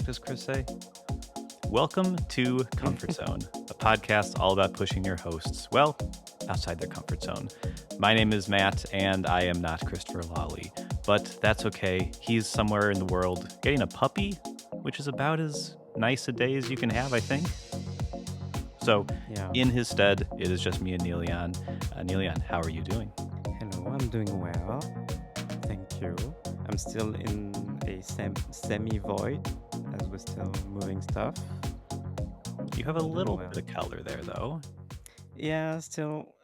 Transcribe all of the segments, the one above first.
does Chris say? Welcome to Comfort Zone, a podcast all about pushing your hosts, well, outside their comfort zone. My name is Matt, and I am not Christopher Lawley, but that's okay. He's somewhere in the world getting a puppy, which is about as nice a day as you can have, I think. So, Yeah. in his stead, it is just me and Niléane. Niléane, how are you doing? Hello, I'm doing well. Thank you. I'm still in a semi-void as we're still moving stuff. You have a I'm doing little well. bit of color there, though. Yeah, still,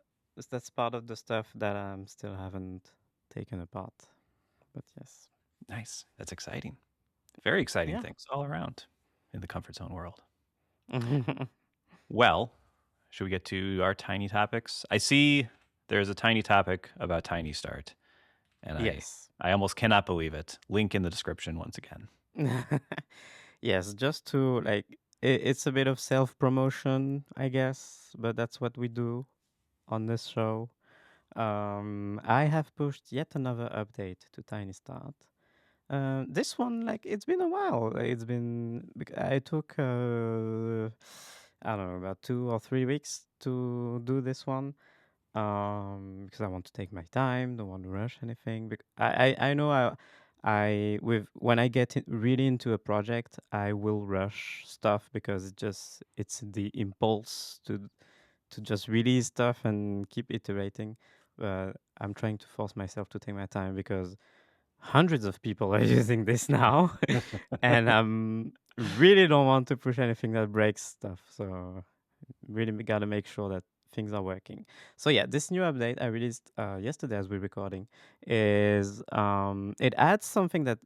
that's part of the stuff that I still haven't taken apart. But yes. Nice. That's exciting. Very exciting Yeah. things all around in the comfort zone world. Well, should we get to our tiny topics? I see there's a tiny topic about TinyStart, and Yes. I almost cannot believe it. Link in the description once again. Yes, just to it's a bit of self-promotion, I guess, but that's what we do on this show. I have pushed yet another update to TinyStart. This one, it's been a while. I took, I don't know, about 2 or 3 weeks to do this one. Because I want to take my time, don't want to rush anything. I know when I get really into a project, I will rush stuff because it's the impulse to just release stuff and keep iterating. I'm trying to force myself to take my time because hundreds of people are using this now, and really don't want to push anything that breaks stuff. So really gotta make sure that things are working. So yeah, this new update I released yesterday as we're recording is it adds something that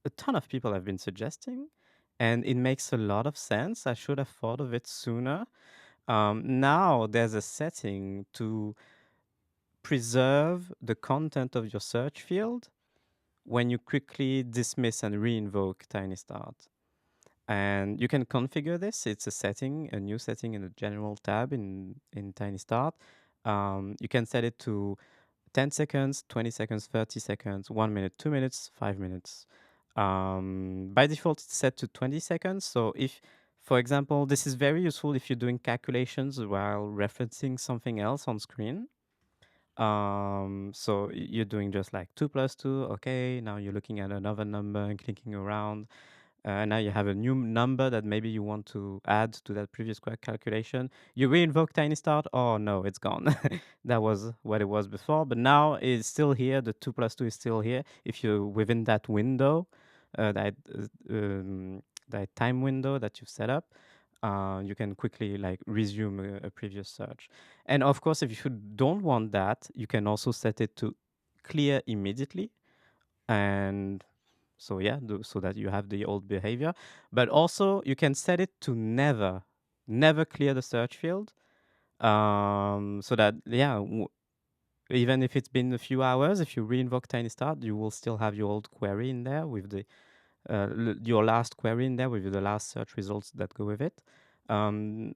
a ton of people have been suggesting, and it makes a lot of sense. I should have thought of it sooner. Now there's a setting to preserve the content of your search field when you quickly dismiss and reinvoke TinyStart. And you can configure this. It's a new setting in the general tab in TinyStart. You can set it to 10 seconds, 20 seconds, 30 seconds, 1 minute, 2 minutes, 5 minutes. By default, it's set to 20 seconds. So if, for example, this is very useful if you're doing calculations while referencing something else on screen. So you're doing just like 2 plus 2. Okay, now you're looking at another number and clicking around. Now you have a new number that maybe you want to add to that previous calculation. You reinvoke TinyStart. Oh no, it's gone. That was what it was before, but now it's still here. The 2 plus 2 is still here. If you're within that window, that time window that you've set up, you can quickly like resume a previous search. And of course, if you don't want that, you can also set it to clear immediately. And so yeah, so that you have the old behavior. But also you can set it to never clear the search field. So that yeah, even if it's been a few hours, if you reinvoke TinyStart, you will still have your old query in there with your last query in there with the last search results that go with it. Um,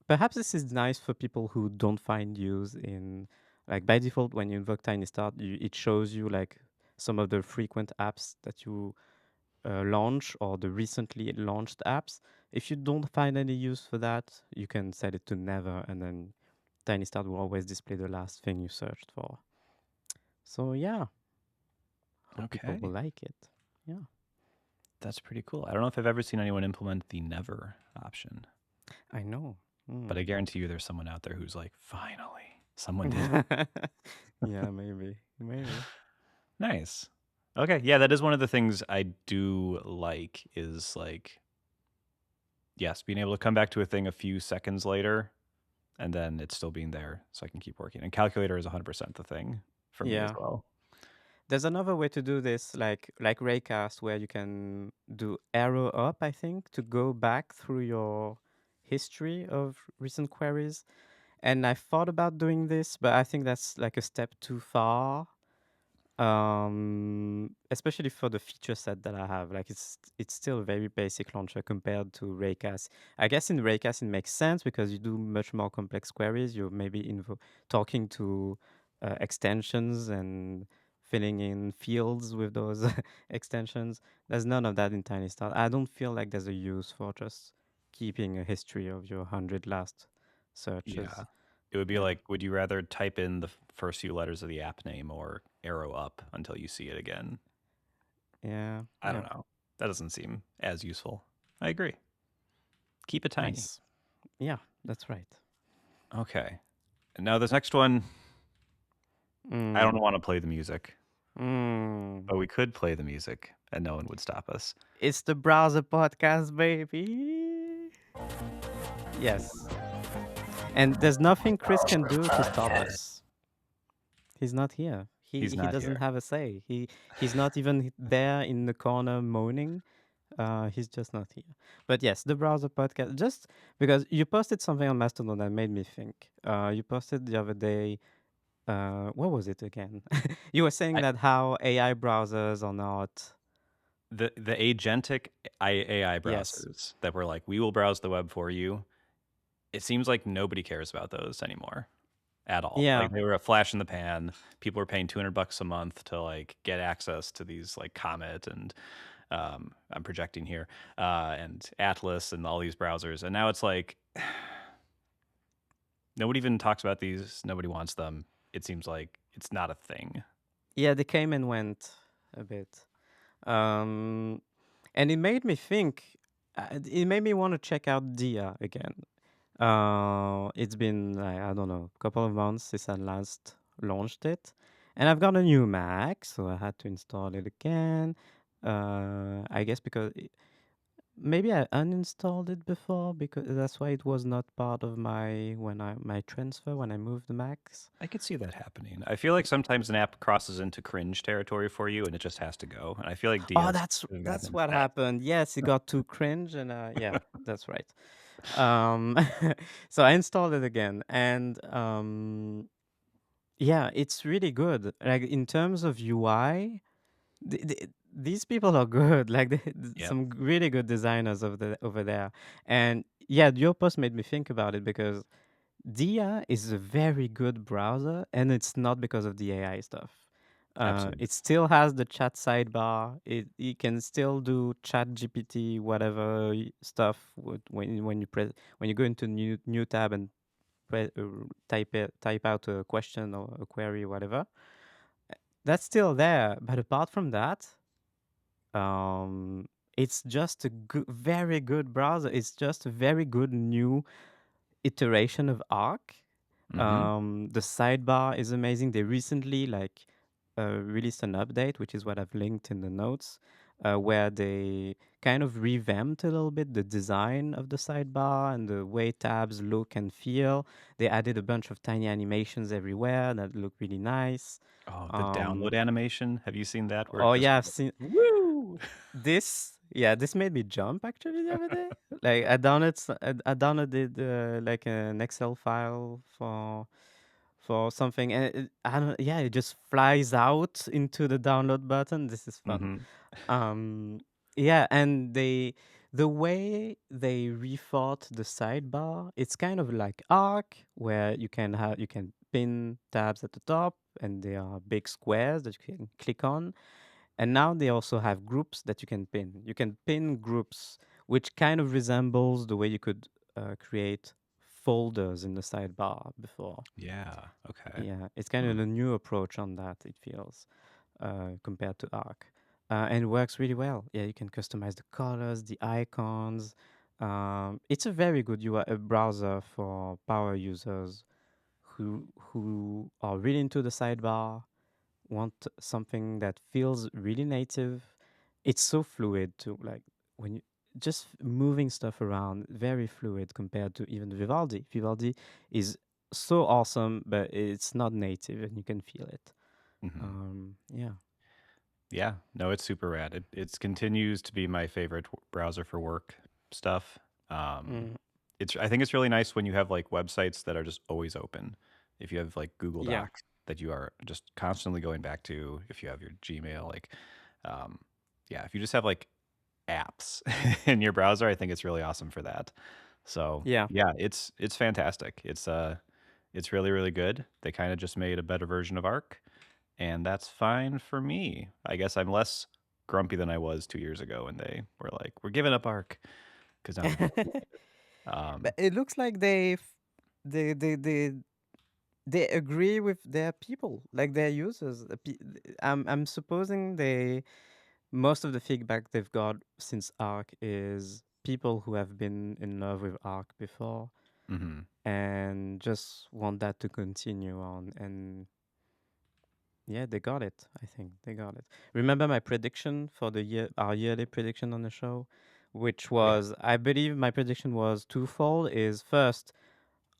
Perhaps this is nice for people who don't find use in, like, by default when you invoke TinyStart, it shows you like some of the frequent apps that you launch or the recently launched apps. If you don't find any use for that, you can set it to never, and then TinyStart will always display the last thing you searched for. So yeah, hope people will Okay. like it. Yeah, That's pretty cool. I don't know if I've ever seen anyone implement the never option, I know. but I Mm. guarantee you there's someone out there who's like, finally, someone did it. Yeah, maybe. Nice. Okay. Yeah, that is one of the things I do like is like, yes, being able to come back to a thing a few seconds later and then it's still being there so I can keep working. And calculator is 100% the thing for me as Yeah. well. There's another way to do this, like Raycast, where you can do arrow up, I think, to go back through your history of recent queries. And I thought about doing this, but I think that's like a step too far. Especially for the feature set that I have. Like it's still a very basic launcher compared to Raycast. I guess in Raycast it makes sense because you do much more complex queries. You're maybe talking to extensions and filling in fields with those extensions. There's none of that in TinyStart. I don't feel like there's a use for just keeping a history of your 100 last searches. Yeah. It would be Yeah. like, would you rather type in the first few letters of the app name or arrow up until you see it again? Yeah. I Yeah. don't know. That doesn't seem as useful. I agree. Keep it tiny. Nice. Yeah, that's right. Okay. And now this next one, I don't Mm. want to play the music, Mm. but we could play the music and no one would stop us. It's the browser podcast, baby. Yes. And there's nothing Chris can do to stop us. He's not here. He's He not doesn't here. have a say. He's not even there in the corner moaning. He's just not here. But yes, the browser podcast. Just because you posted something on Mastodon that made me think. You posted the other day. What was it again? You were saying I, that how AI browsers are not. the agentic AI Yes. browsers that were like, we will browse the web for you. It seems like nobody cares about those anymore at all. Yeah. Like they were a flash in the pan. People were paying $200 a month to like get access to these like Comet and I'm projecting here and Atlas and all these browsers. And now it's like nobody even talks about these. Nobody wants them. It seems like it's not a thing. Yeah, they came and went a bit. Um, and it made me think. It made me want to check out Dia again. It's been I don't know, a couple of months since I last launched it, and I've got a new Mac, so I had to install it again. I guess because maybe I uninstalled it before because that's why it was not part of my transfer when I moved the Macs. I could see that happening. I feel like sometimes an app crosses into cringe territory for you and it just has to go. And I feel like Oh, Diaz could have gotten that's into what that. happened. Yes, it got too cringe, and yeah, that's right. Um, so I installed it again, and yeah, it's really good. Like in terms of UI, these people are good. Like Yep. some really good designers over there. And yeah, your post made me think about it because Dia is a very good browser, and it's not because of the AI stuff. Absolutely. It still has the chat sidebar. It can still do chat GPT whatever stuff when you press when you go into new tab and type out a question or a query, whatever. That's still there, but apart from that, um, it's just a very good browser. It's just a very good new iteration of Arc. Mm-hmm. The sidebar is amazing. They recently released an update, which is what I've linked in the notes, where they kind of revamped a little bit the design of the sidebar and the way tabs look and feel. They added a bunch of tiny animations everywhere that look really nice. Oh, the Um, download animation. Have you seen that where it oh just yeah, I've goes, seen woo? this. Yeah, this made me jump actually the other day. Like I downloaded like an Excel file for something, and I don't. Yeah, it just flies out into the download button. This is fun. Mm-hmm. Um, yeah, and the way they rethought the sidebar, it's kind of like Arc, where you can pin tabs at the top, and they are big squares that you can click on. And now they also have groups that you can pin. You can pin groups, which kind of resembles the way you could create folders in the sidebar before. Yeah. Okay. Yeah, it's kind Hmm. of a new approach on that, it feels, compared to Arc. And it works really well. Yeah, you can customize the colors, the icons. It's a very good UI browser for power users who are really into the sidebar, want something that feels really native. It's so fluid too. Like when you just moving stuff around, very fluid compared to even Vivaldi. Vivaldi is so awesome, but it's not native and you can feel it. Hmm. Yeah. Yeah. No, it's super rad. It continues to be my favorite browser for work stuff. Um, Mm, I think it's really nice when you have like websites that are just always open. If you have like Google yeah. Docs that you are just constantly going back to, if you have your Gmail, like, um, yeah, if you just have like apps in your browser, I think it's really awesome for that. So Yeah. yeah, it's fantastic. It's really really good. They kind of just made a better version of Arc, and that's fine for me. I guess I'm less grumpy than I was 2 years ago when they were like, "We're giving up Arc," because now people are using it. But it looks like they they they they agree with their people, like their users. I'm supposing they most of the feedback they've got since Arc is people who have been in love with Arc before Mhm. and just want that to continue on. And yeah, they got it. I think they got it. Remember my prediction for the year, our yearly prediction on the show, which Oh yeah. was, I believe my prediction was twofold. Is first,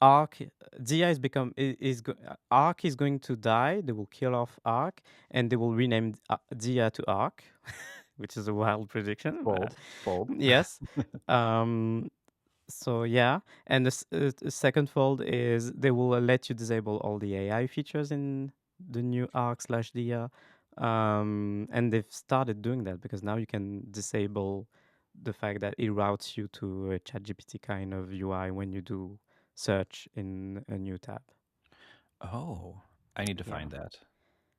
Arc, Dia is Arc is going to die. They will kill off Arc, and they will rename Dia to Arc, which is a wild prediction. But Bold, bold. yes. Um, so yeah, and the second fold is they will let you disable all the AI features in the new Arc slash Dia, and they've started doing that because now you can disable the fact that it routes you to a ChatGPT kind of UI when you do search in a new tab. Oh, I need to Yeah. find that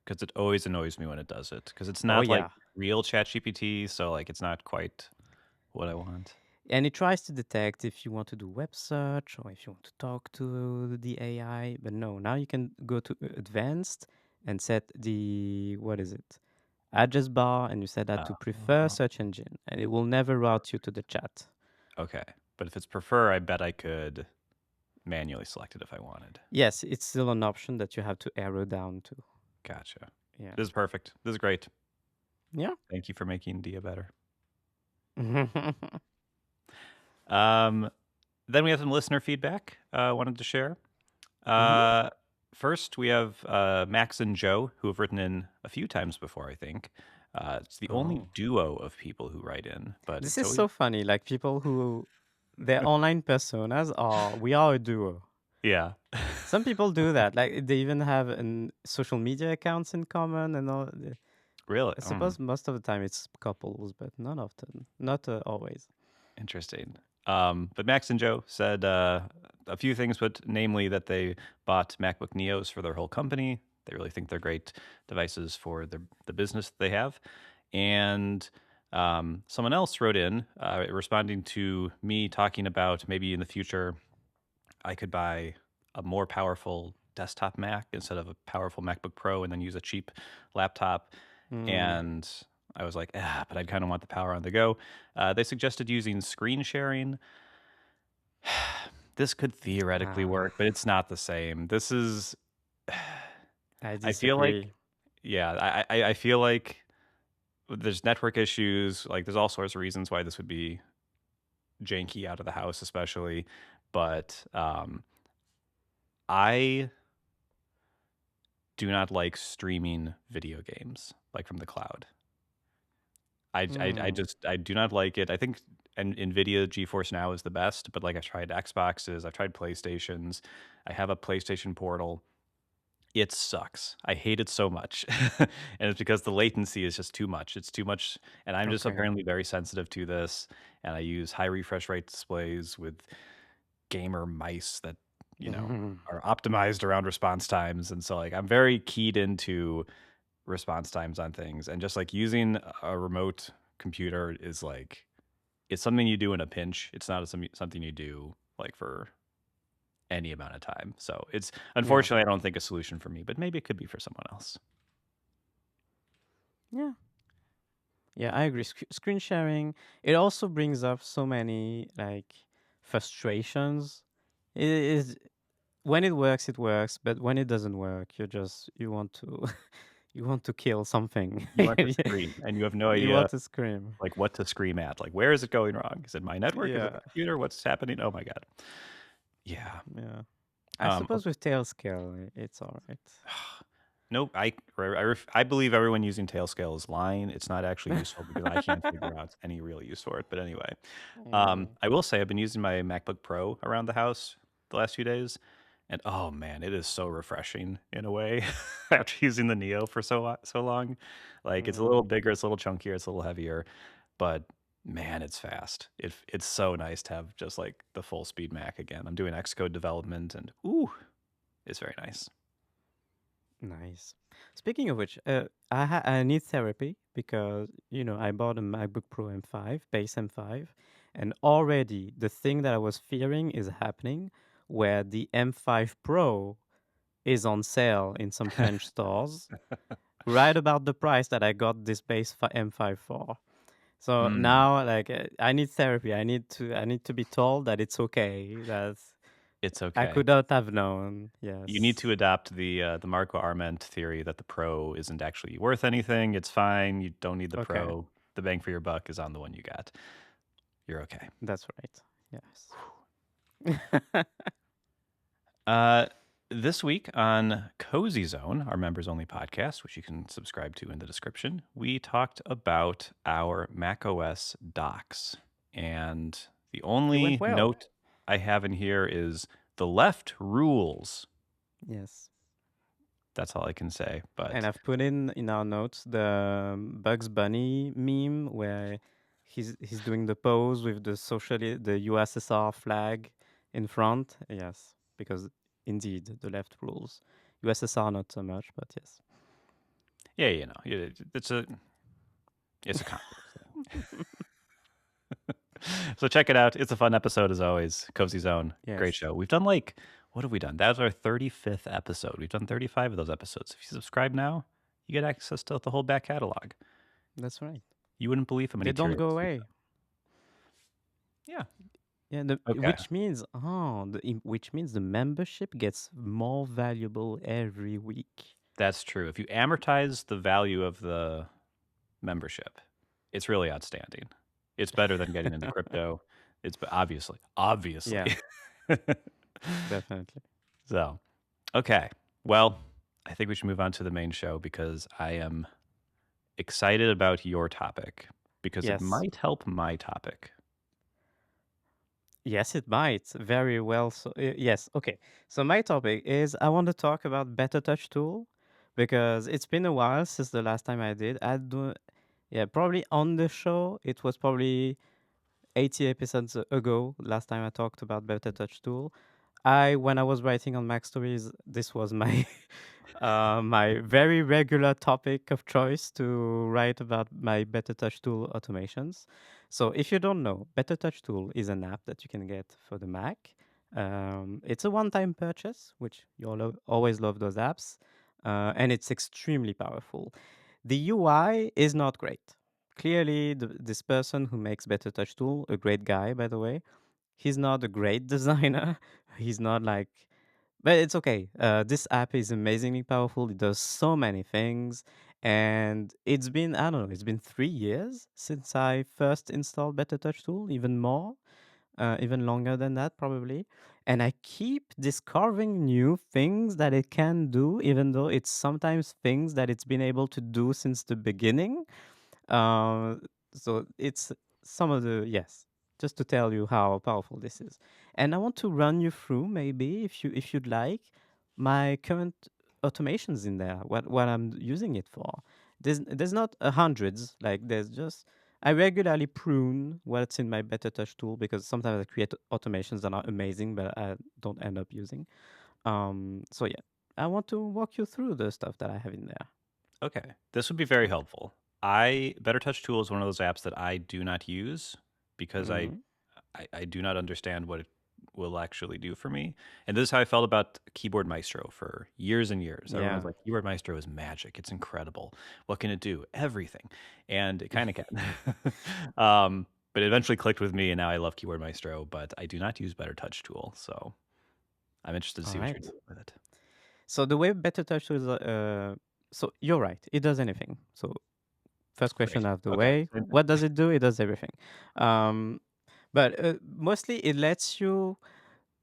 because it always annoys me when it does it because it's Oh not like yeah. real ChatGPT, so like it's not quite what I want. And it tries to detect if you want to do web search or if you want to talk to the AI. But no, now you can go to advanced and set the, what is it? Address bar, and you set that to prefer Oh, search engine, and it will never route you to the chat. okay. But if it's prefer, I bet I could manually select it if I wanted. Yes, it's still an option that you have to arrow down to. Gotcha. Yeah. This is perfect. This is great. Yeah. Thank you for making Dia better. Mm-hmm. Um, then we have some listener feedback I wanted to share. Uh, First, we have Max and Joe, who have written in a few times before, I think. It's the only Oh. duo of people who write in, but This it's is always, so funny. Like people who their online personas are, we are a duo. yeah. Some people do that. Like they even have an social media accounts in common and all. Really? I suppose most of the time it's couples, but not often. Not always. Interesting. But Max and Joe said a few things, but namely that they bought MacBook Neos for their whole company. They really think they're great devices for the business that they have. And someone else wrote in responding to me talking about maybe in the future I could buy a more powerful desktop Mac instead of a powerful MacBook Pro and then use a cheap laptop. Hmm. And I was like, but I kind of want the power on the go. They suggested using screen sharing. This could theoretically Ah, work, but it's not the same. This is, I I feel like, disagree. yeah, I feel like there's network issues. Like, there's all sorts of reasons why this would be janky out of the house, especially. But I do not like streaming video games like from the cloud. I Hmm. just I do not like it. I think Nvidia GeForce Now is the best, but like I've tried Xboxes, I've tried PlayStations. I have a PlayStation Portal. It sucks. I hate it so much. And it's because the latency is just too much. It's too much and I'm just Okay. apparently very sensitive to this and I use high refresh rate displays with gamer mice that, you know, Mhm. are optimized around response times and so like I'm very keyed into response times on things and just like using a remote computer is like it's something you do in a pinch. It's not something you do like for any amount of time. So it's Yeah. unfortunately I don't think a solution for me, but maybe it could be for someone else. Yeah. Yeah, I agree. Screen sharing, it also brings up so many like frustrations. It is when it works, but when it doesn't work, you want to you want to kill something. You want to scream and you have no You idea want to scream. like what to scream at. Like where is it going wrong? Is it my network? Is it Yeah. the computer? What's happening? Oh my god. Yeah. Yeah. I suppose Okay. with Tailscale, it's all right. Nope. I believe everyone using Tailscale is lying. It's not actually useful because I can't figure out any real use for it. But anyway, Mm. I will say I've been using my MacBook Pro around the house the last few days, and oh man, it is so refreshing in a way after using the Neo for so long. Like it's a little Mm. bigger, it's a little chunkier, it's a little heavier, but man, it's fast. It's so nice to have just like the full speed Mac again. I'm doing Xcode development, and ooh, it's very nice. Nice. Speaking of which, I need therapy because I bought a MacBook Pro M5, base M5, and already the thing that I was fearing is happening, where the M5 Pro is on sale in some French stores, right about the price that I got this M5 for. So Mm, now, like, I need therapy. I need to be told that it's okay. That it's I okay. could not have known. You need to Yes. adopt the Marco Arment theory that the Pro isn't actually worth anything. It's fine. You don't need the Okay, Pro. The bang for your buck is on the one you got. You're okay. that's right. Yes. Uh, this week on Cozy Zone, our members only podcast, which you can subscribe to in the description, we talked about our macOS docs. And the It went only well. note I have in here is the left rules. Yes. That's all I can say. And But I've put in our notes the Bugs Bunny meme where he's doing the pose with the USSR flag in front. Yes, because indeed the left rules. USSR not so much, but yes. yeah, it's a conflict. So check it out. It's a fun episode as always. Cozy Zone, great Yes, show. We've done like what have we done? That was our 35th episode. We've done 35 of those episodes. If you subscribe now, you get access to the whole back catalog. that's right. You wouldn't believe how They many don't tier go lists we've away. done. Yeah. Yeah, Okay. which means the membership gets more valuable every week. That's true. If you amortize the value of the membership, it's really outstanding. It's better than getting into crypto. It's obviously. Yeah, definitely. So, okay. Well, I think we should move on to the main show because I am excited about your topic because it Yes. might help my topic. Yes, it might. Very well. So, yes. Okay. So, my topic is I want to talk about BetterTouchTool because it's been a while since the last time I did. Yeah, probably on the show. It was probably 80 episodes ago, last time I talked about BetterTouchTool. When I was writing on MacStories, this was my my very regular topic of choice to write about my BetterTouchTool automations. So if you don't know, BetterTouchTool is an app that you can get for the Mac. It's a one-time purchase, which always love those apps, and it's extremely powerful. The UI is not great. Clearly, this person who makes BetterTouchTool, a great guy, by the way, he's not a great designer. He's not like, but it's okay. This app is amazingly powerful. It does so many things. And it's been, I don't know, it's been 3 years since I first installed BetterTouchTool, even more, even longer than that, probably. And I keep discovering new things that it can do, even though it's sometimes things that it's been able to do since the beginning. uh, so it's some of the yes, just to tell you how powerful this is, and I want to run you through maybe if you'd like my current automations in there. What I'm using it for. There's not hundreds. Like there's just I regularly prune what's in my Better Touch tool because sometimes I create automations that are amazing, but I don't end up using. So yeah, I want to walk you through the stuff that I have in there. Okay. This would be very Okay. helpful. BetterTouch Tool is one of those apps that I do not use because Mhm. I do not understand what it will actually do for me. And this is how I felt about Keyboard Maestro for years and years. Everyone was Yeah. like, Keyboard Maestro is magic. It's incredible. What can it do? Everything. And it kind of can. But it eventually clicked with me, and now I love Keyboard Maestro, but I do not use BetterTouch Tool. So I'm interested to All see what you're right. doing with it. So the way Better Touch is, so you're right. It does anything. So first question Great. out of the Okay. way. What does it do? It does everything. Um, but mostly it lets you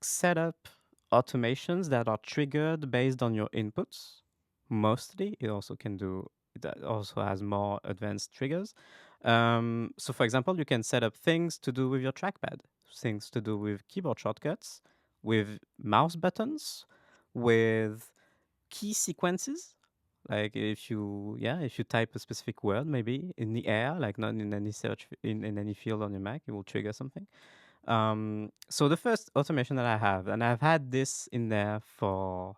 set up automations that are triggered based on your inputs. Mostly, it also can do. That also has more advanced triggers. So, for example, you can set up things to do with your trackpad, things to do with keyboard shortcuts, with mouse buttons, with key sequences. Like if you type a specific word maybe in the air, like not in any in any field on your Mac, it will trigger something. So the first automation that I have, and I've had this in there for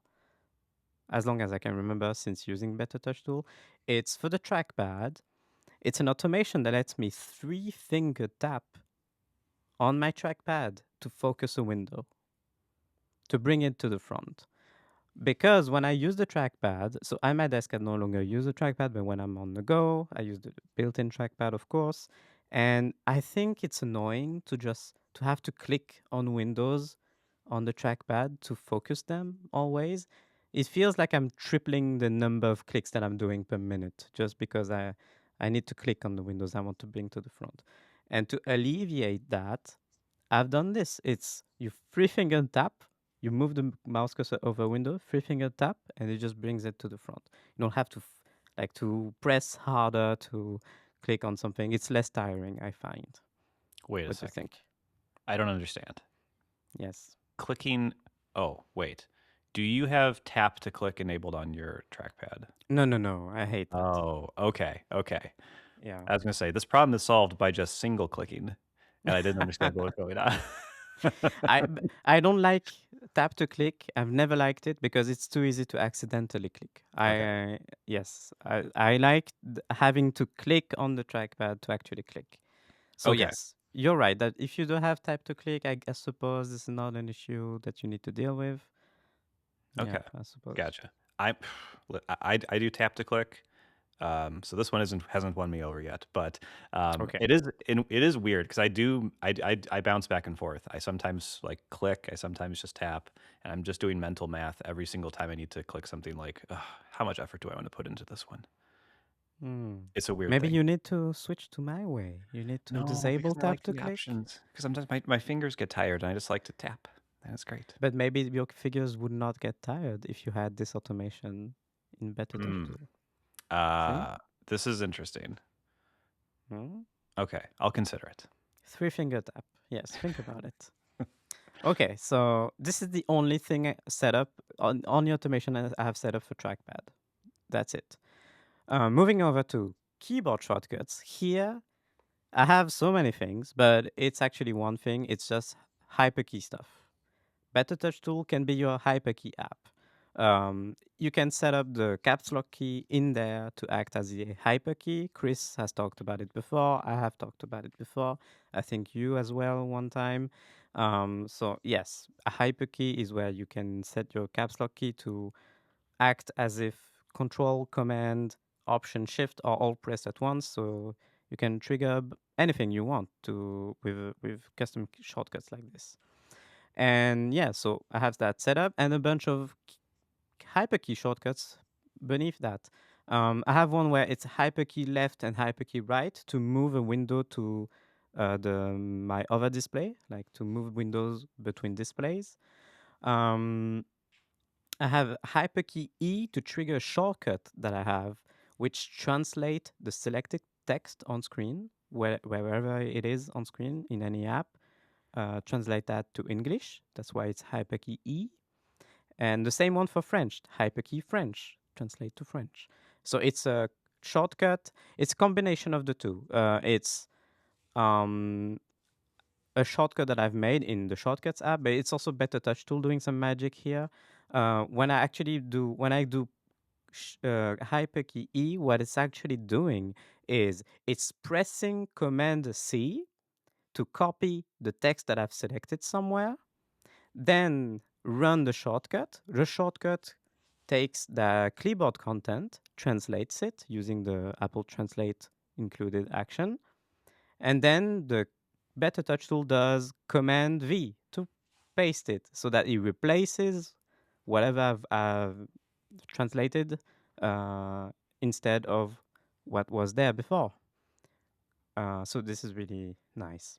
as long as I can remember since using BetterTouchTool. It's for the trackpad. It's an automation that lets me three-finger tap on my trackpad to focus a window, to bring it to the front. Because when I use the trackpad, so at my desk, I no longer use the trackpad, but when I'm on the go, I use the built-in trackpad, of course. And I think it's annoying to just to have to click on windows on the trackpad to focus them always. It feels like I'm tripling the number of clicks that I'm doing per minute just because I need to click on the windows I want to bring to the front. And to alleviate that, I've done this. It's you three finger tap, you move the mouse cursor over a window, three finger tap, and it just brings it to the front. You don't have to like to press harder to click on something. It's less tiring, I find. Wait a What do you second. think? I don't understand. Yes. Clicking. Oh, wait. Do you have tap to click enabled on your trackpad? No, no, no. I hate that. Oh, okay. Okay. Yeah. I was going to say this problem is solved by just single clicking, and I didn't understand what was going on. I don't like tap to click. I've never liked it because it's too easy to accidentally click. Okay. Yes, I like having to click on the trackpad to actually click. So Okay. yes, you're right that if you don't have tap to click, I suppose this is not an issue that you need to deal with. Okay. Yep, I suppose. Gotcha. I I do tap to click. So this one hasn't won me over yet, but Okay. it is weird because I bounce back and forth. I sometimes like click, I sometimes just tap, and I'm just doing mental math every single time I need to click something. Like, ugh, how much effort do I want to put into this one? Hmm. It's a weird Maybe thing. you need to switch to my way. You need to No, because disable I like tap to the click. options. Because sometimes my fingers get tired, and I just like to tap. That's great. But maybe your figures would not get tired if you had this automation in Better Touch Hmm. Tool. See? Uh, this is interesting. Hmm? Okay, I'll consider it. Three finger tap. Yes, think about it. Okay, so this is the only thing set up on the automation I have set up for trackpad. That's it. Moving over to keyboard shortcuts. Here, I have so many things, but it's actually one thing. It's just hyperkey stuff. BetterTouchTool can be your hyperkey app. You can set up the caps lock key in there to act as a hyperkey. Chris has talked about it before. I have talked about it before. I think you as well one time. So yes, a hyperkey is where you can set your caps lock key to act as if Control, Command, Option, Shift are all pressed at once. So you can trigger anything you want to with custom shortcuts like this. And yeah, so I have that set up and a bunch of hyperkey shortcuts beneath that. I have one where it's hyperkey left and hyperkey right to move a window to the my other display, like to move windows between displays. Um, I have hyperkey E to trigger a shortcut that I have, which translate the selected text on screen, wherever it is on screen in any app, translate that to English. That's why it's hyperkey E. And the same one for French, hyperkey French, translate to French. So it's a shortcut. It's a combination of the two. It's um, a shortcut that I've made in the Shortcuts app, but it's also Better Touch Tool doing some magic here. When I do hyperkey E, what it's actually doing is it's pressing Command C to copy the text that I've selected somewhere, then run the shortcut. The shortcut takes the clipboard content, translates it using the Apple Translate included action, and then the Better Touch tool does Command V to paste it so that it replaces whatever I've translated uh, instead of what was there before. So this is really nice.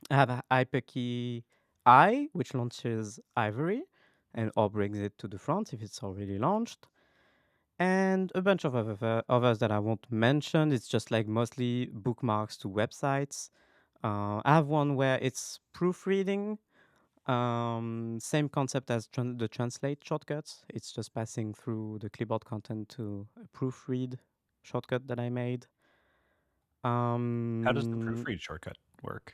I have a hyperkey I, which launches Ivory and or brings it to the front if it's already launched. And a bunch of others that I won't mention. It's just like mostly bookmarks to websites. I have one where it's proofreading. Same concept as the translate shortcuts. It's just passing through the clipboard content to a proofread shortcut that I made. How does the Um, proofread shortcut work?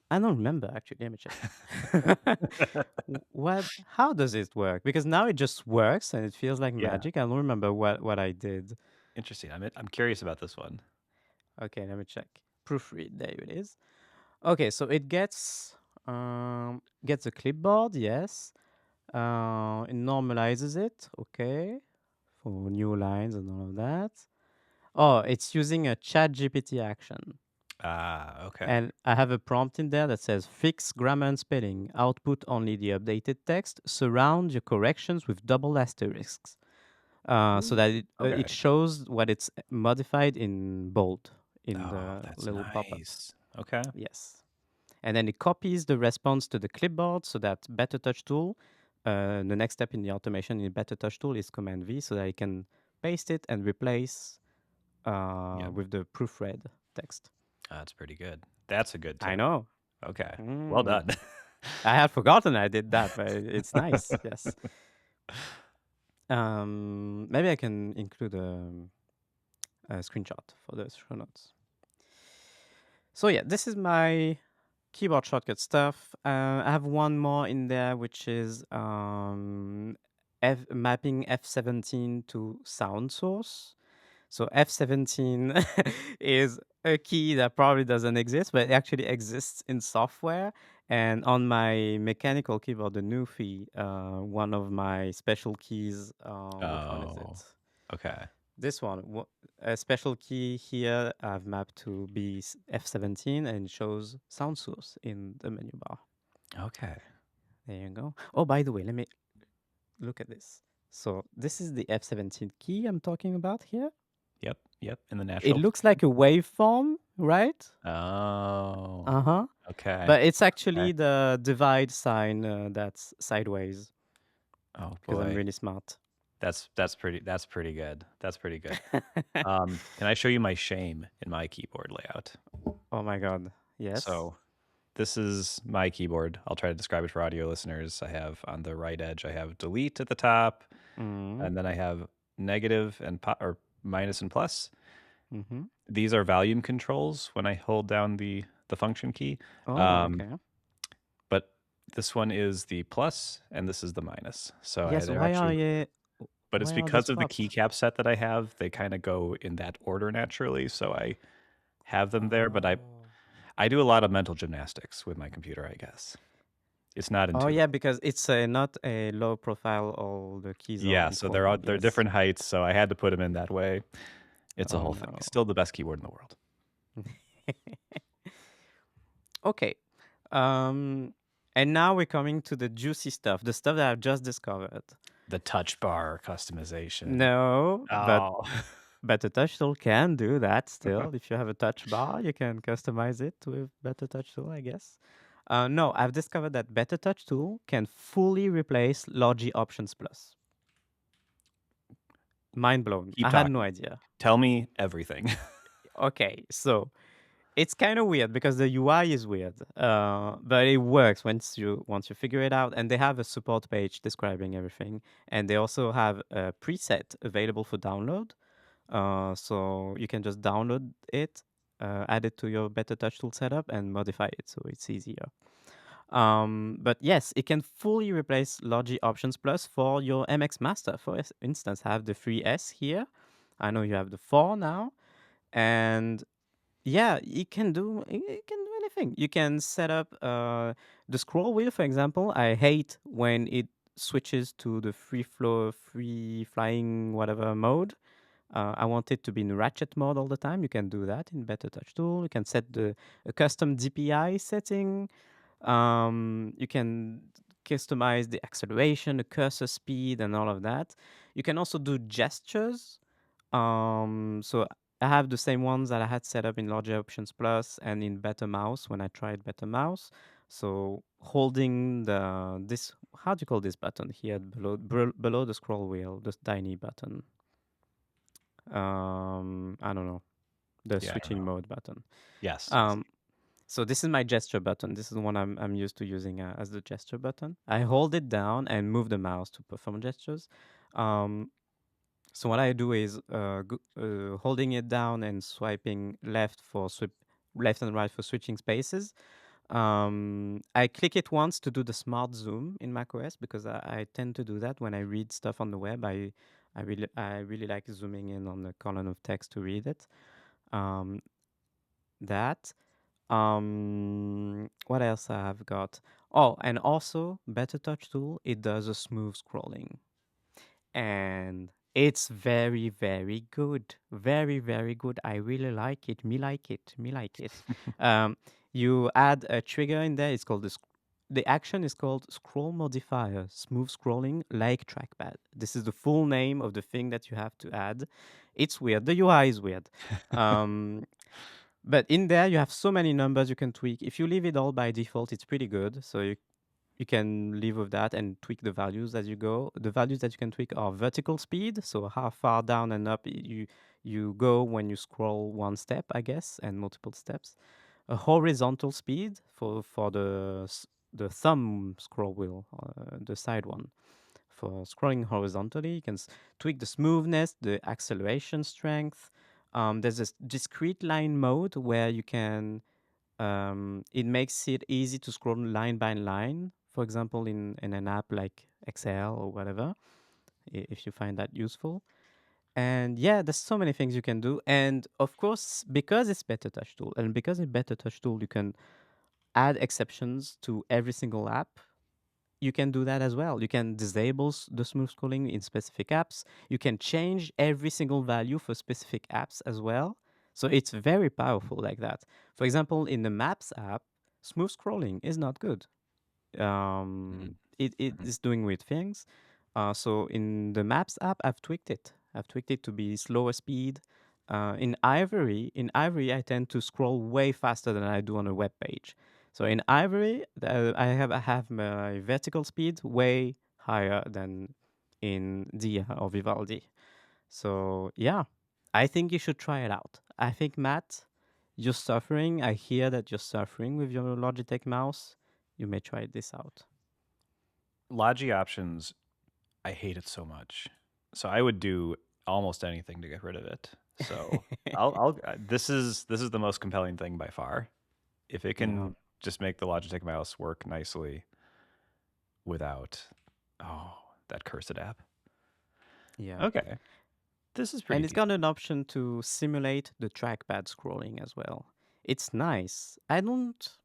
I don't remember actually. Let me check. What? How does it work? Because now it just works and it feels like Yeah, magic. I don't remember what I did. interesting. I'm curious about this one. Okay, let me check. Proofread. There it is. Okay, so it gets a clipboard. Yes. It normalizes it. Okay, for new lines and all of that. Oh, it's using a Chat GPT action. Ah, okay. And I have a prompt in there that says fix grammar and spelling, output only the updated text, surround your corrections with double asterisks, so Ooh, that it okay. shows what it's modified in bold in Oh, the that's little pop up. nice. Okay. Yes. And then it copies the response to the clipboard so that BetterTouchTool, the next step in the automation in BetterTouchTool is Command V so that it can paste it and replace Yep. with the proofread text. That's pretty good. That's a good I tip. know. Okay. Well Mm. done. I had forgotten I did that, but it's nice. Yes. Maybe I can include a screenshot for the show notes. So yeah, this is my keyboard shortcut stuff. I have one more in there, which is mapping F17 to sound source. So F17 is a key that probably doesn't exist, but it actually exists in software. And on my mechanical keyboard, the Newfie, one of my special keys, which one is Oh, it? okay. This one, a special key here I've mapped to be F17 and it shows sound source in the menu bar. Okay. There you go. Oh, by the way, let me look at this. So this is the F17 key I'm talking about here. Yep. Yep. In the It natural looks like a waveform, right? Oh, Uh-huh. okay. But it's Okay. actually the divide sign that's sideways Oh because I'm boy. really smart. That's pretty good. That's pretty good. Can I show you my shame in my keyboard layout? Oh my God. Yes. So this is my keyboard. I'll try to describe it for audio listeners. I have on the right edge, I have delete at the top, Mm-hmm. and then I have negative and or minus and plus. Mm-hmm. These are volume controls when I hold down the function key. Oh, Um, okay. but this one is the plus and this is the minus. So Yes, they're actually, but it's why are they because of the swapped? keycap set that I have, they kind of go in that order naturally. So I have them there, but Oh. I do a lot of mental gymnastics with my computer, I guess. It's not Oh intuitive. yeah, because it's not a low profile, all the keys are Yeah, so equal. they're Yes. different heights, so I had to put them in that way. It's a Oh whole thing. no. Still the best keyboard in the world. Okay. Um and now we're coming to the juicy stuff, the stuff that I've just discovered. The touch bar customization. No, but Oh. Better Touch Tool can do that still. If you have a touch bar, you can customize it with Better Touch Tool, I guess. No, I've discovered that Better Touch Tool can fully replace Logi Options Plus. Mind blown. Keep I had no talking. idea. Tell me everything. Okay, so it's kind of weird because the UI is weird, but it works once you figure it out. And they have a support page describing everything, and they also have a preset available for download. So you can just download it, add it to your Better Touch Tool setup, and modify it so it's easier. But yes, it can fully replace Logi Options Plus for your MX Master. For instance, I have the 3S here. I know you have the 4 now, and yeah, it can do anything. You can set up the scroll wheel, for example. I hate when it switches to the free flying whatever mode. I want it to be in ratchet mode all the time. You can do that in Better Touch Tool. You can set a custom DPI setting. You can customize the acceleration, the cursor speed, and all of that. You can also do gestures. So I have the same ones that I had set up in Logi Options Plus and in Better Mouse when I tried Better Mouse. So holding this, how do you call this button here below the scroll wheel, this tiny button? I don't know, the Yeah, I don't switching know. mode button. Yes, I see. Um, so this is my gesture button. This is the one I'm used to using as the gesture button. I hold it down and move the mouse to perform gestures. Um, so what I do is holding it down and swiping left and right for switching spaces. I click it once to do the smart zoom in macOS because I tend to do that when I read stuff on the web. I really like zooming in on the column of text to read it. Um, that. What else I have got? Oh, and also BetterTouchTool. It does a smooth scrolling, and it's very, very good. Very, very good. I really like it. Me like it. Me like it. Um, you add a trigger in there. It's called the action is called scroll modifier, smooth scrolling like trackpad. This is the full name of the thing that you have to add. It's weird. The UI is weird. Um, but in there, you have so many numbers you can tweak. If you leave it all by default, it's pretty good. So you can live with that and tweak the values as you go. The values that you can tweak are vertical speed, so how far down and up you go when you scroll one step, I guess, and multiple steps. A horizontal speed for the thumb scroll wheel, the side one. For scrolling horizontally, you can tweak the smoothness, the acceleration strength. There's this discrete line mode where you can it makes it easy to scroll line by line, for example, in an app like Excel or whatever, if you find that useful. And yeah, there's so many things you can do. And of course, because it's Better Touch Tool, and because it's Better Touch Tool, you can add exceptions to every single app. You can do that as well. You can disable the smooth scrolling in specific apps. You can change every single value for specific apps as well. So it's very powerful like that. For example, in the Maps app, smooth scrolling is not good. Mhm. It Mhm. is doing weird things. So in the Maps app, I've tweaked it. I've tweaked it to be slower speed. In Ivory, I tend to scroll way faster than I do on a web page. So in Ivory, I have my vertical speed way higher than in Dia or Vivaldi. So yeah, I think you should try it out. I think Matt, you're suffering. I hear that you're suffering with your Logitech mouse. You may try this out. Logi options, I hate it so much. So I would do almost anything to get rid of it. So this is the most compelling thing by far. If it Yeah, can just make the Logitech mouse work nicely without, oh, that cursed app. yeah. Okay, this is And pretty it's got decent. an option to simulate the trackpad scrolling as well. It's nice. I don't.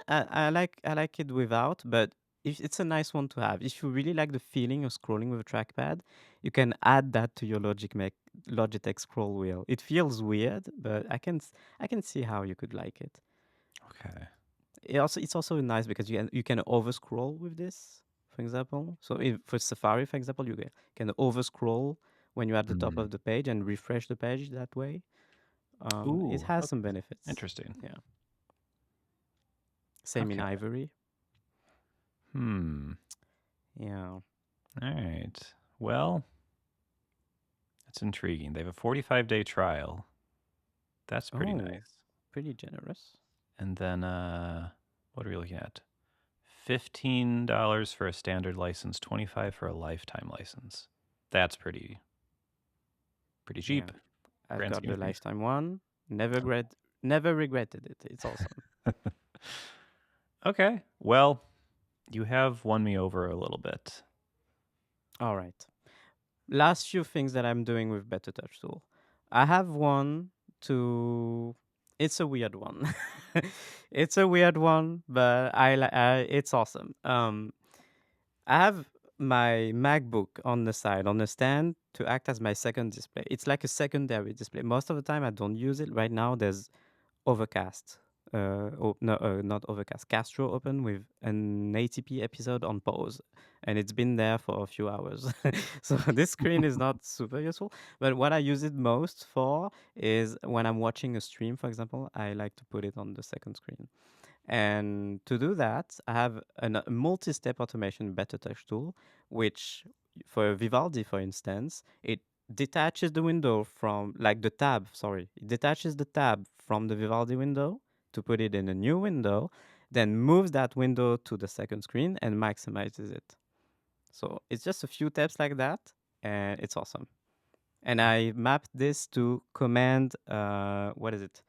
I like it without, but if it's a nice one to have. If you really like the feeling of scrolling with a trackpad, you can add that to your Logitech scroll wheel. It feels weird, but I can see how you could like it. Okay. It's also nice because you can over scroll with this, for example. So for Safari, for example, you can over scroll when you're at the top Mm. of the page and refresh the page that way. It Ooh, has some okay. benefits. Interesting. Yeah. Same in Okay. Ivory. Hmm. Yeah. All right. Well, that's intriguing. They have a 45-day trial. That's pretty Oh, nice. pretty generous. And then what are we looking at? $15 for a standard license, 25 for a lifetime license. That's pretty Yeah. cheap. I've Grand got scheme the of things. lifetime one. Never regretted it. It's awesome. Okay. Well, you have won me over a little bit. All right. Last few things that I'm doing with Better Touch Tool. I have one to. It's a weird one. It's a weird one, but it's awesome. I have my MacBook on the side on the stand to act as my second display. It's like a secondary display. Most of the time, I don't use it. Right now, there's Overcast. Oh, no, not Overcast. Castro open with an ATP episode on pause, and it's been there for a few hours. So this screen is not super useful. But what I use it most for is when I'm watching a stream, for example. I like to put it on the second screen. And to do that, I have a multi-step automation Better Touch tool, which for Vivaldi, for instance, it detaches the window from, like the tab, sorry, it detaches the tab from the Vivaldi window to put it in a new window, then moves that window to the second screen and maximizes it. So it's just a few steps like that, and it's awesome. And I mapped this to command, what is it?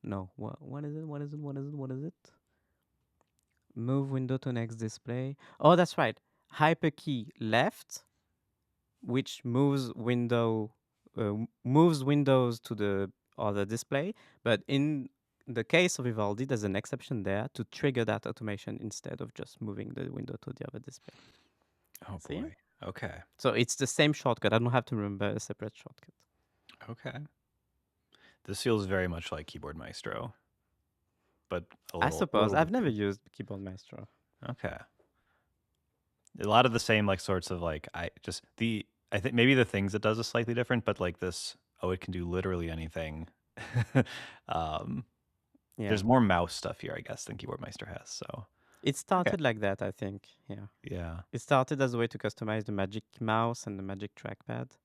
No. What is it? What is it? What is it? What is it? Move window to next display. Oh, that's right. Hyper key left, which moves windows to the other display. But in the case of Vivaldi, there's an exception there to trigger that automation instead of just moving the window to the other display. Oh See? boy. Okay. So it's the same shortcut. I don't have to remember a separate shortcut. Okay. This feels very much like Keyboard Maestro, but I a suppose little I've never different. used Keyboard Maestro. Okay. A lot of the same like sorts of like I think maybe the things it does is slightly different, but like this, oh, it can do literally anything. um, Yeah. there's more mouse stuff here, I guess, than Keyboard Meister has. So It okay, started like that, I think. Yeah. yeah. It started as a way to customize the Magic Mouse and the Magic Trackpad.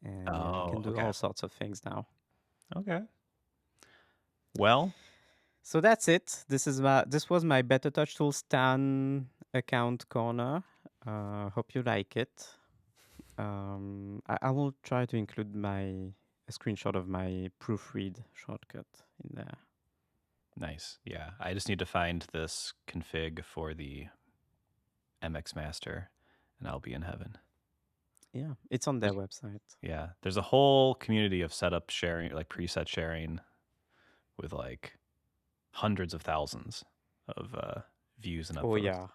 And yeah, you Oh, can do okay, all sorts of things now. okay. Well, So that's it. This was my BetterTouchTool Stan account corner. Hope you like it. I will try to include a screenshot of my proofread shortcut in there. nice. Yeah, I just need to find this config for the MX Master, and I'll be in heaven. Yeah, it's on their website. Yeah, there's a whole community of setup sharing, like preset sharing, with like hundreds of thousands of views and Oh upvotes. yeah,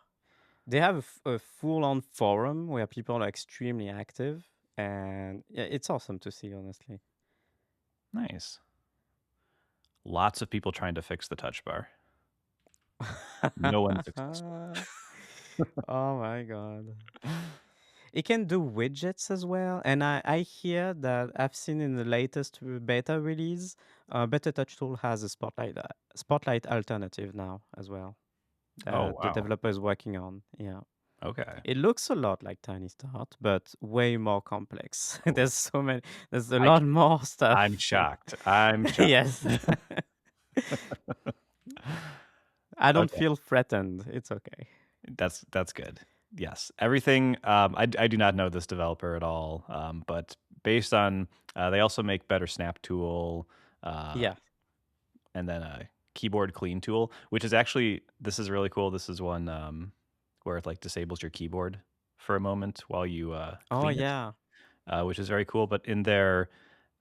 they have a full-on forum where people are extremely active, and yeah, it's awesome to see, honestly. Nice. Lots of people trying to fix the touch bar. No one successful. Oh my god. It can do widgets as well, and I hear that I've seen in the latest beta release, BetterTouchTool has a Spotlight alternative now as well Oh that the wow. developer is working on. Yeah, Okay. it looks a lot like TinyStart, but way more complex. Oh, There's a I lot more I'm stuff. shocked. I'm shocked. Yes, I don't Okay, feel threatened. It's okay. that's good. Yes, everything. I do not know this developer at all, but based on they also make Better Snap Tool, uh, Yeah. and then a keyboard clean tool, which is actually this is really cool. This is one where it like disables your keyboard for a moment while you Oh clean it, yeah. which is very cool. But in their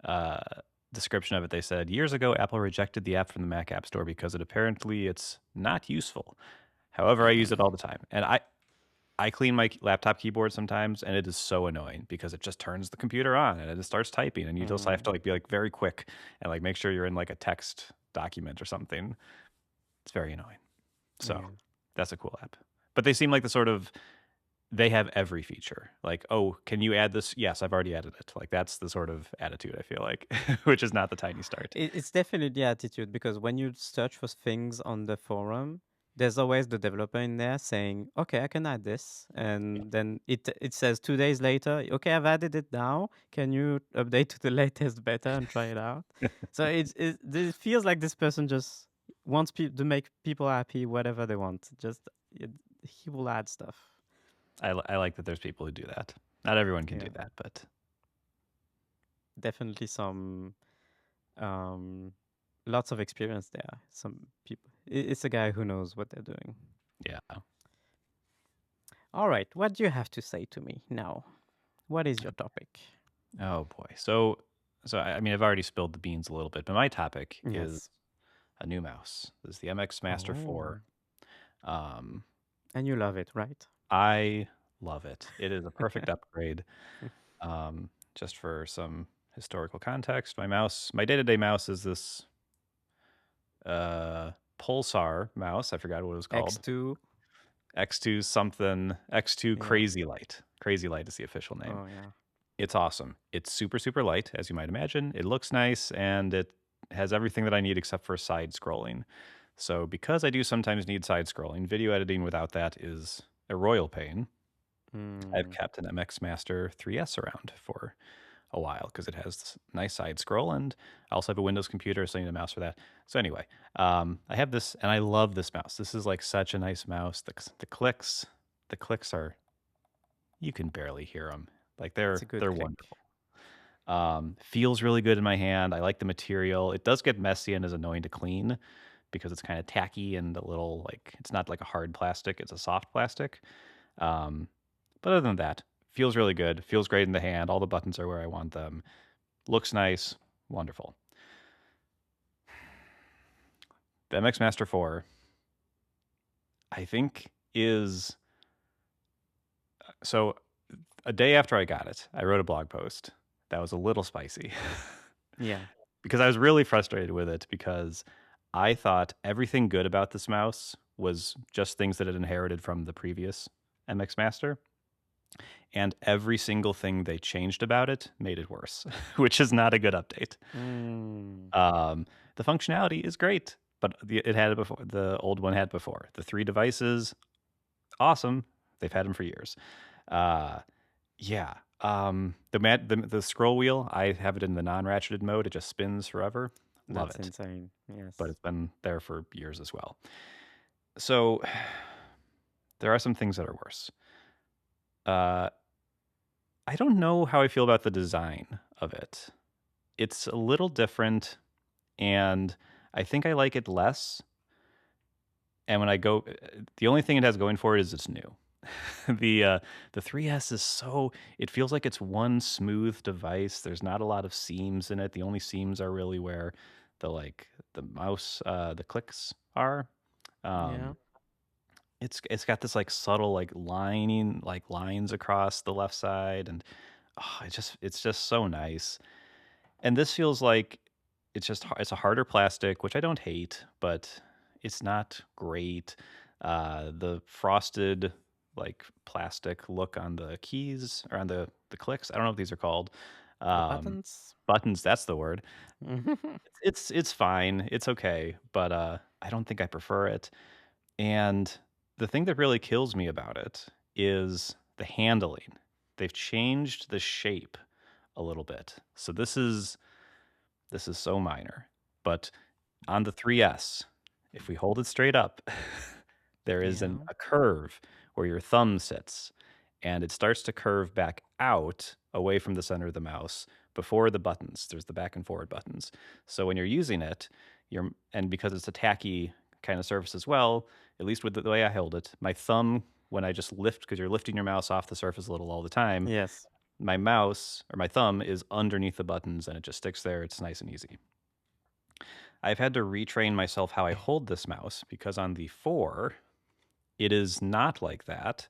uh, description of it, they said years ago Apple rejected the app from the Mac App Store because it's not useful. However, I use it all the time, and I clean my laptop keyboard sometimes, and it is so annoying because it just turns the computer on and it starts typing, and you just have to Mm, like be like very quick and like make sure you're in like a text document or something. It's very annoying. So yeah. that's a cool app. But they seem like the sort of they have every feature. Like, oh, can you add this? Yes, I've already added it. Like that's the sort of attitude I feel like, which is not the TinyStart. It's definitely the attitude because when you search for things on the forum, there's always the developer in there saying, "Okay, I can add this," and then it says 2 days later, "Okay, I've added it now. Can you update to the latest beta and try it out?" So it feels like this person just wants to make people happy, whatever they want. It, he will add stuff. I like that there's people who do that. Not everyone can do Yeah, that, but definitely some um, lots of experience there. Some people, it's a guy who knows what they're doing. yeah. All right, what do you have to say to me now? What is your topic? Oh boy. So I mean I've already spilled the beans a little bit, but my topic is Yes. a new mouse. This is the MX Master Oh, 4. Um, and you love it, right? I love it. It is a perfect upgrade. Just for some historical context, my day-to-day mouse is this Pulsar mouse. I forgot what it was called. X2. X2 something, X2 Yeah. Crazy Light. Crazy Light is the official name. Oh, yeah. It's awesome. It's super, super light, as you might imagine. It looks nice and it has everything that I need except for side scrolling. So, because I do sometimes need side scrolling, video editing without that is a royal pain. I've Mm, kept an MX Master 3S around for a while because it has this nice side scroll, and I also have a Windows computer, so I need a mouse for that. So anyway, I have this, and I love this mouse. This is like such a nice mouse. The clicks are you can barely hear them. Like it's a good they're click. wonderful. Feels really good in my hand. I like the material. It does get messy and is annoying to clean because it's kind of tacky and a little like it's not like a hard plastic, it's a soft plastic. Um, but other than that, feels really good. Feels great in the hand. All the buttons are where I want them. Looks nice. Wonderful. The MX Master 4, I think, is so a day after I got it, I wrote a blog post that was a little spicy Yeah. because I was really frustrated with it because I thought everything good about this mouse was just things that it inherited from the previous MX Master. And every single thing they changed about it made it worse, which is not a good update. Mm. The functionality is great, but it had it before. The old one had before. The 3 devices, awesome. They've had them for years. Uh, yeah. The scroll wheel, I have it in the non-ratcheted mode. It just spins forever. Love That's it. insane. But Yes. it's been there for years as well. So there are some things that are worse. Uh, I don't know how I feel about the design of it. It's a little different, and I think I like it less. And when I go, the only thing it has going for it is it's new. The 3S is so it feels like it's one smooth device. There's not a lot of seams in it. The only seams are really where the mouse the clicks are. Yeah. Um, it's got this like subtle like lining like lines across the left side, and it's just so nice. And this feels like it's a harder plastic, which I don't hate, but it's not great. The frosted like plastic look on the keys or on the clicks. I don't know what these are called. The Um, buttons. buttons. That's the word. It's fine. It's okay, but I don't think I prefer it. And the thing that really kills me about it is the handling. They've changed the shape a little bit. So this is so minor. But on the 3S, if we hold it straight up, there is Yeah. a curve where your thumb sits, and it starts to curve back out away from the center of the mouse before the buttons. There's the back and forward buttons. So when you're using it, and because it's a tacky kind of surface as well, at least with the way I held it, my thumb, when I just lift, because you're lifting your mouse off the surface a little all the time, Yes. my mouse or my thumb is underneath the buttons and it just sticks there. It's nice and easy. I've had to retrain myself how I hold this mouse because on the 4, it is not like that.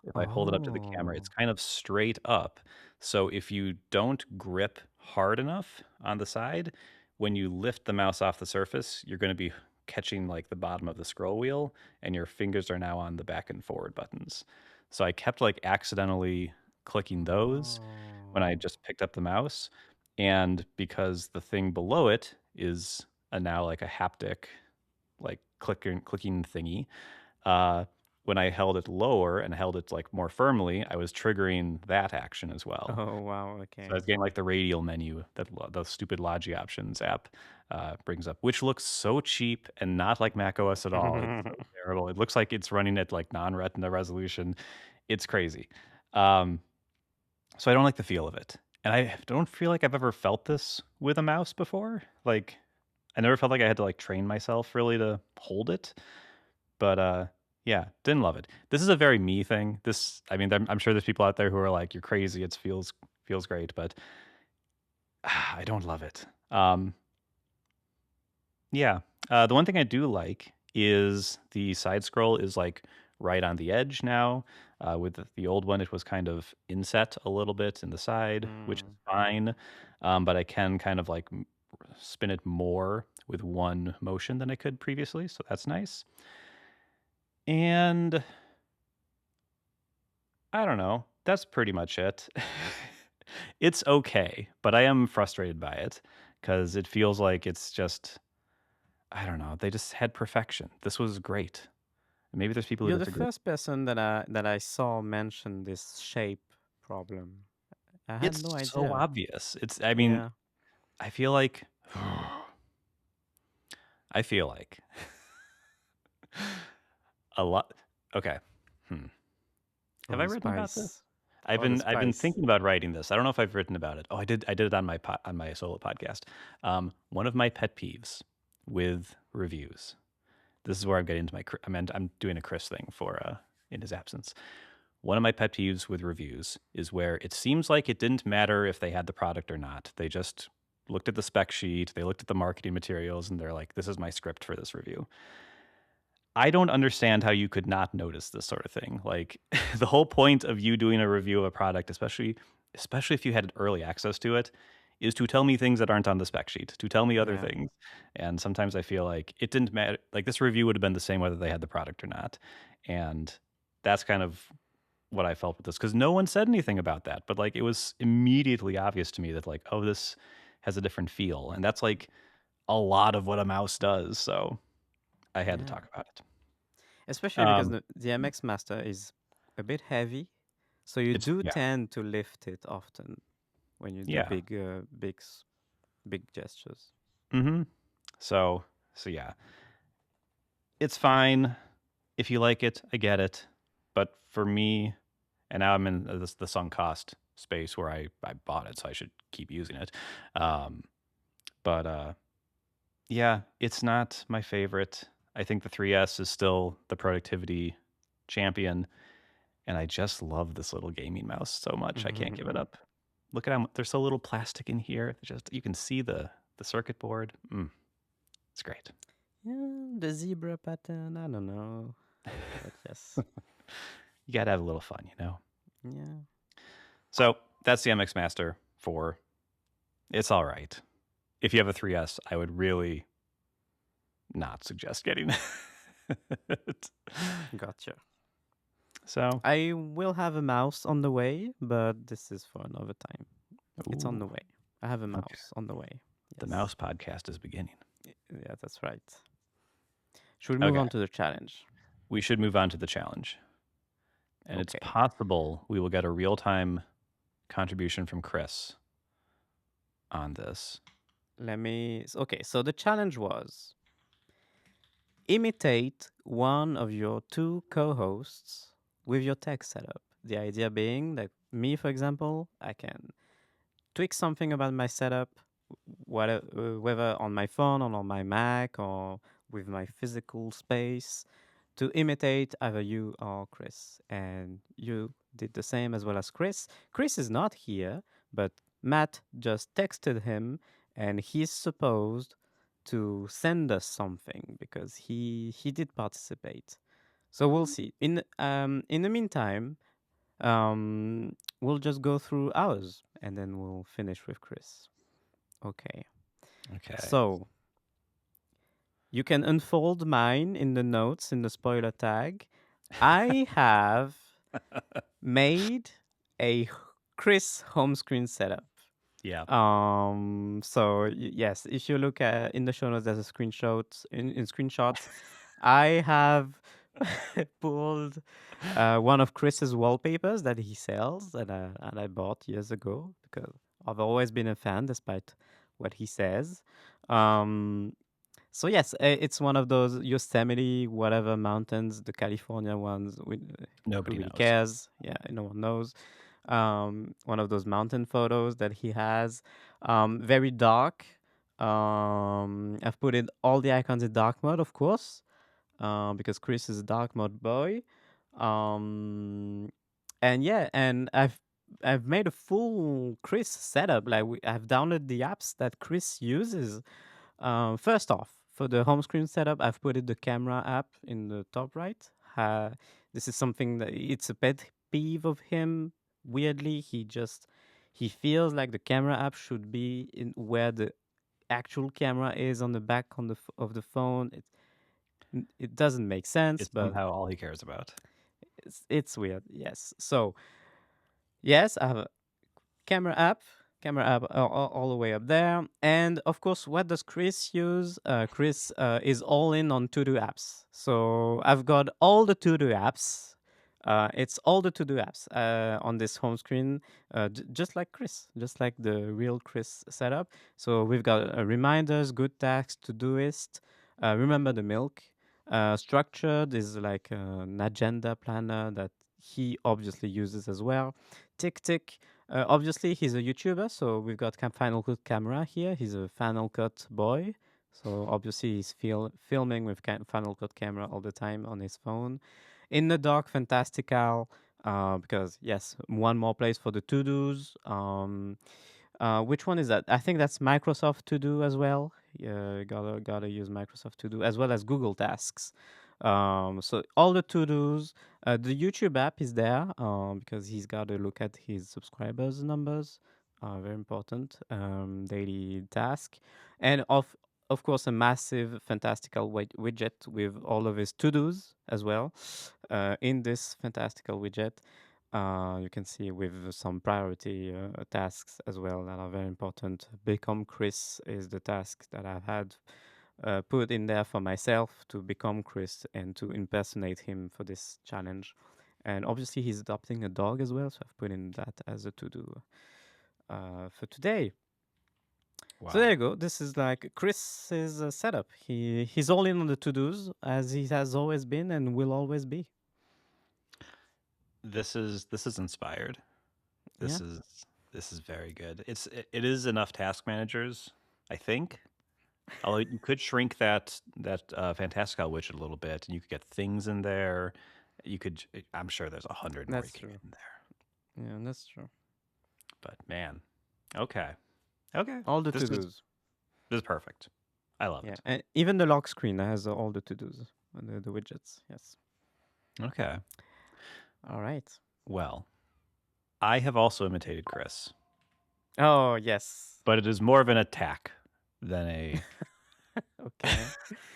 If I hold it up to the camera, it's Oh. kind of straight up. So if you don't grip hard enough on the side, when you lift the mouse off the surface, you're going to be catching like the bottom of the scroll wheel, and your fingers are now on the back and forward buttons. So I kept like accidentally clicking those when I Oh. just picked up the mouse. And because the thing below it is now like a haptic, like clicking thingy, uh, when I held it lower and held it like more firmly, I was triggering that action as well. Oh wow. So I was Okay. getting like the radial menu that the stupid Logi Options app brings up, which looks so cheap and not like Mac OS at all. It's so terrible. It looks like it's running at like non-retina resolution. It's crazy. Um, so I don't like the feel of it. And I don't feel like I've ever felt this with a mouse before. Like I never felt like I had to like train myself really to hold it. But yeah, didn't love it. This is a very me thing. I mean, I'm sure there's people out there who are like, "You're crazy. It feels great," but I don't love it. Yeah, the one thing I do like is the side scroll is like right on the edge now. With the old one, it was kind of inset a little bit in the side, which is Mm. fine. But I can kind of like spin it more with one motion than I could previously, so that's nice. And I don't know. That's pretty much it. It's okay, but I am frustrated by it because it feels like it's just, I don't know. They just had perfection. This was great. Maybe there's people who You're the disagree. first person that I saw mention this shape problem. I had It's no so idea. obvious. I mean, Yeah. I feel like, I feel like a lot. Okay. Hmm. Have I Oh, written about this? spice. I've or the been spice. thinking about writing this. I don't know if I've written about it. Oh, I did it on my on my solo podcast. One of my pet peeves with reviews. This is where I'm getting into my. I'm doing a Chris thing for in his absence. One of my pet peeves with reviews is where it seems like it didn't matter if they had the product or not. They just looked at the spec sheet, they looked at the marketing materials, and they're like, "This is my script for this review." I don't understand how you could not notice this sort of thing. Like the whole point of you doing a review of a product, especially if you had early access to it, is to tell me things that aren't on the spec sheet, to tell me other Yeah, things. And sometimes I feel like it didn't matter. Like this review would have been the same whether they had the product or not. And that's kind of what I felt with this because no one said anything about that. But like it was immediately obvious to me that like, oh, this has a different feel. And that's like a lot of what a mouse does. So I had to yeah. talk about it. Especially because Um, the MX Master is a bit heavy, so you it's do yeah, tend to lift it often when you do yeah. big gestures. Mm-hmm. So yeah, it's fine if you like it. I get it, but for me, and now I'm in the sunk cost space where I bought it, so I should keep using it. Um, but yeah, it's not my favorite. I think the 3S is still the productivity champion, and I just love this little gaming mouse so much. I can't give it up. Look at how there's so little plastic in here. Just you can see the circuit board. It's great. Yeah, the zebra pattern. I don't know, but yes, You gotta have a little fun, you know. yeah, So that's the MX Master 4. It's all right. If you have a 3S, I would really not suggest getting it. gotcha. So, I will have a mouse on the way, but this is for another time. It's on ooh, the way. I have a okay. mouse on the way. The Yes. mouse podcast is beginning. Yeah, that's right. Should we move Okay, on to the challenge? we should move on to the challenge. And it's Okay. possible we will get a real time contribution from Chris on this. Okay, so the challenge was imitate one of your two co hosts with your tech setup. The idea being that me, for example, I can tweak something about my setup, whether on my phone or on my Mac or with my physical space, to imitate either you or Chris. And you did the same as well as Chris. Chris is not here, but Matt just texted him and he's supposed to send us something because he did participate. So we'll see. In the meantime, we'll just go through ours and then we'll finish with Chris. Okay. Okay. So you can unfold mine in the notes in the spoiler tag. I have made a Chris home screen setup. Yeah. So yes, if you look at in the show notes, there's a screenshot in screenshots. I have pulled one of Chris's wallpapers that he sells and I bought years ago because I've always been a fan, despite what he says. Um, so yes, it's one of those Yosemite whatever mountains, the California ones. Who Nobody really knows. cares? Yeah, no one knows. One of those mountain photos that he has. Very dark. I've put in all the icons in dark mode, of course, because Chris is a dark mode boy. Um, and yeah, and I've made a full Chris setup. Like I've downloaded the apps that Chris uses. First off, for the home screen setup, I've put in the camera app in the top right. Uh, this is something that it's a pet peeve of him. Weirdly, he feels like the camera app should be in where the actual camera is on the back of the phone. It doesn't make sense, It's but somehow all he cares about. it's weird. Yes. So yes, I have a camera app all the way up there. And of course, what does Chris use? Chris is all in on to do apps. So I've got all the to do apps. It's all the to do apps on this home screen, just like Chris, just like the real Chris setup. So we've got reminders, good tasks, Todoist, remember the milk. Structured is like an agenda planner that he obviously uses as well. Tick Tick, obviously he's a YouTuber, so we've got Final Cut Camera here. He's a Final Cut boy, so obviously he's filming with Final Cut Camera all the time on his phone. In the Dark Fantastical, because yes, one more place for the to dos. Which one is that? I think that's Microsoft To Do as well. Yeah, gotta use Microsoft To Do as well as Google Tasks. So all the to dos. The YouTube app is there because he's got to look at his subscribers numbers. Very important daily task, and of course a massive fantastical widget with all of his to dos as well. In this fantastical widget, you can see with some priority tasks as well that are very important. Become Chris is the task that I've had put in there for myself to become Chris and to impersonate him for this challenge. And obviously, he's adopting a dog as well, so I've put in that as a to do for today. So there Wow. you go. This is like Chris's setup. He's all in on the to dos as he has always been and will always be. This is inspired. Yeah, This is this is very good. It is enough task managers, I think. Although you could shrink that Fantastical widget a little bit, and you could get things in there. You could. I'm sure there's 100 more you that's can get true. in there. Yeah, that's true. But man, okay, okay. All the This to is dos. this is perfect. I love Yeah, it. and even the lock screen has all the to dos, the widgets. Yes. Okay. All right. Well, I have also imitated Chris, Oh yes. but it is more of an attack than a Okay.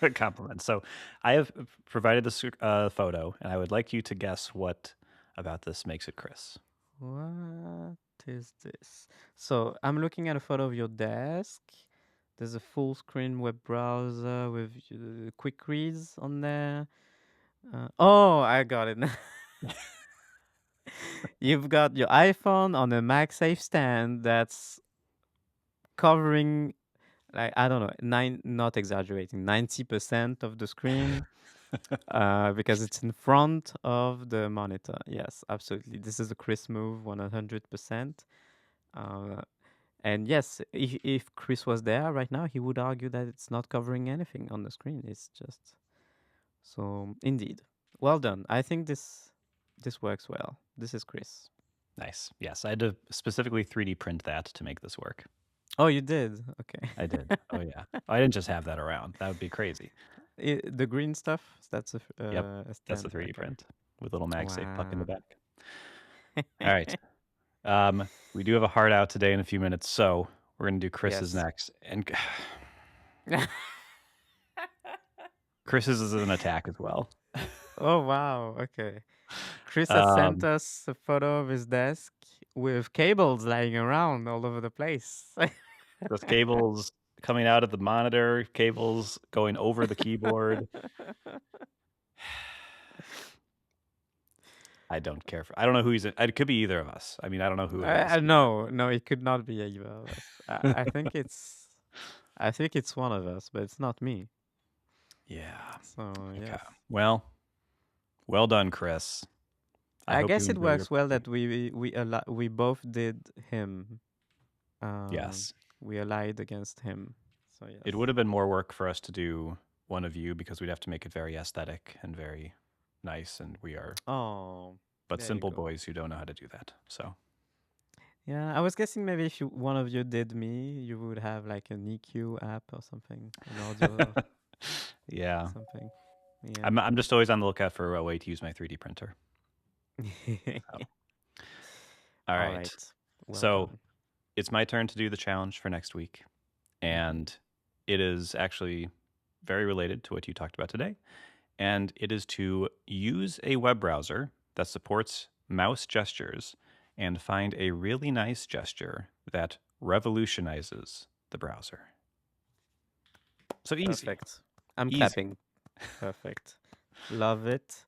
a compliment. So I have provided this photo, and I would like you to guess what about this makes it Chris. What is this? So I'm looking at a photo of your desk. There's a full screen web browser with quick reads on there. Oh, I got it. You've got your iPhone on a MagSafe stand that's covering, like, I don't know, not exaggerating, 90% of the screen because it's in front of the monitor. Yes, absolutely. This is a Chris move, 100%. Uh, and yes, if Chris was there right now, he would argue that it's not covering anything on the screen. It's just so indeed. Well done. I think this works well. This is Chris. Nice. Yes, I had to specifically 3D print that to make this work. Oh, you did. Okay. I did. Oh yeah. I didn't just have that around. That would be crazy. The green stuff. That's Yep. a That's the stand. 3D Okay. print with little MagSafe puck in the Wow. back. All right. We do have a hard out today in a few minutes, so we're gonna do Chris's Yes. next. And Chris's is an attack as well. Oh wow. Okay. Chris has sent Um, us a photo of his desk with cables lying around all over the place. those cables coming out of the monitor, cables going over the keyboard. I don't care for. I don't know who he's. It could be either of us. I mean, I don't know who it is. No, no, it could not be either of us. I think it's one of us, but it's not me. Yeah. So Okay. yes, Well done, Chris. I I hope you guess it enjoy your works well party. that we both did him. Um, Yes. we allied against him. So It yes. would have been more work for us to do one of you because we'd have to make it very aesthetic and very nice, and we are Oh, but there you simple go. boys who don't know how to do that. So Yeah, I was guessing maybe if one of you did me, you would have like an EQ app or something, an audio yeah, something. Yeah. I'm just always on the lookout for a way to use my 3D printer. So, all All right. right. Well So done. it's my turn to do the challenge for next week, Mm-hmm. and it is actually very related to what you talked about today. And it is to use a web browser that supports mouse gestures and find a really nice gesture that revolutionizes the browser. So easy, Perfect. I'm easy. clapping. Perfect. Love it.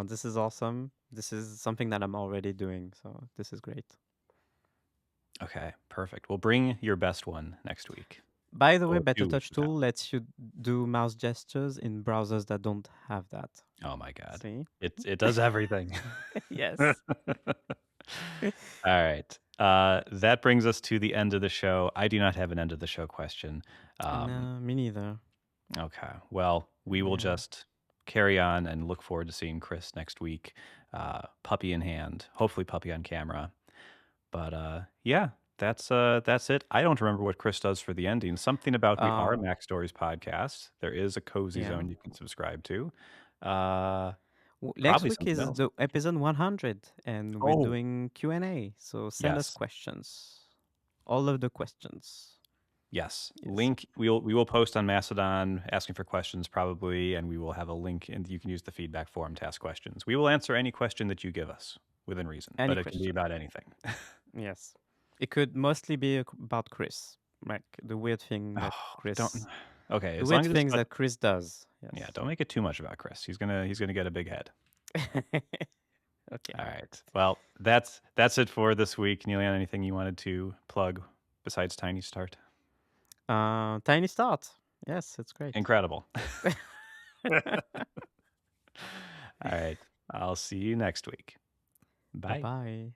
This is awesome. This is something that I'm already doing, so this is great. Okay, perfect. We'll bring your best one next week. By the way, or do now. BetterTouchTool lets you do mouse gestures in browsers that don't have that. Oh my God. See? It does everything. Yes. All right. That brings us to the end of the show. I do not have an end of the show question. No, me neither. Okay. Well, we will Yeah. just carry on and look forward to seeing Chris next week, puppy in hand, hopefully puppy on camera. But yeah, that's it. I don't remember what Chris does for the ending. Something about we are a Um, MacStories podcast. There is a cozy yeah. zone you can subscribe to. Uh, Next Probably week something is else. the episode 100, and we're Oh, doing Q&A. So send us yes. questions. All of the questions. Yes, Yes. link we will post on Mastodon asking for questions probably, and we will have a link, and you can use the feedback form to ask questions. We will answer any question that you give us within reason, Any but it can be question. about anything. Yes. It could mostly be about Chris. Like the weird thing Oh, that don't. Chris, Okay, the as weird long as it's things about, that Chris does. yeah, Yes. don't make it too much about Chris. He's gonna get a big head. Okay. All right. Well, that's it for this week. Niléane, anything you wanted to plug besides TinyStart? TinyStart. Yes, it's great. Incredible. All right. I'll see you next week. Bye Bye. bye.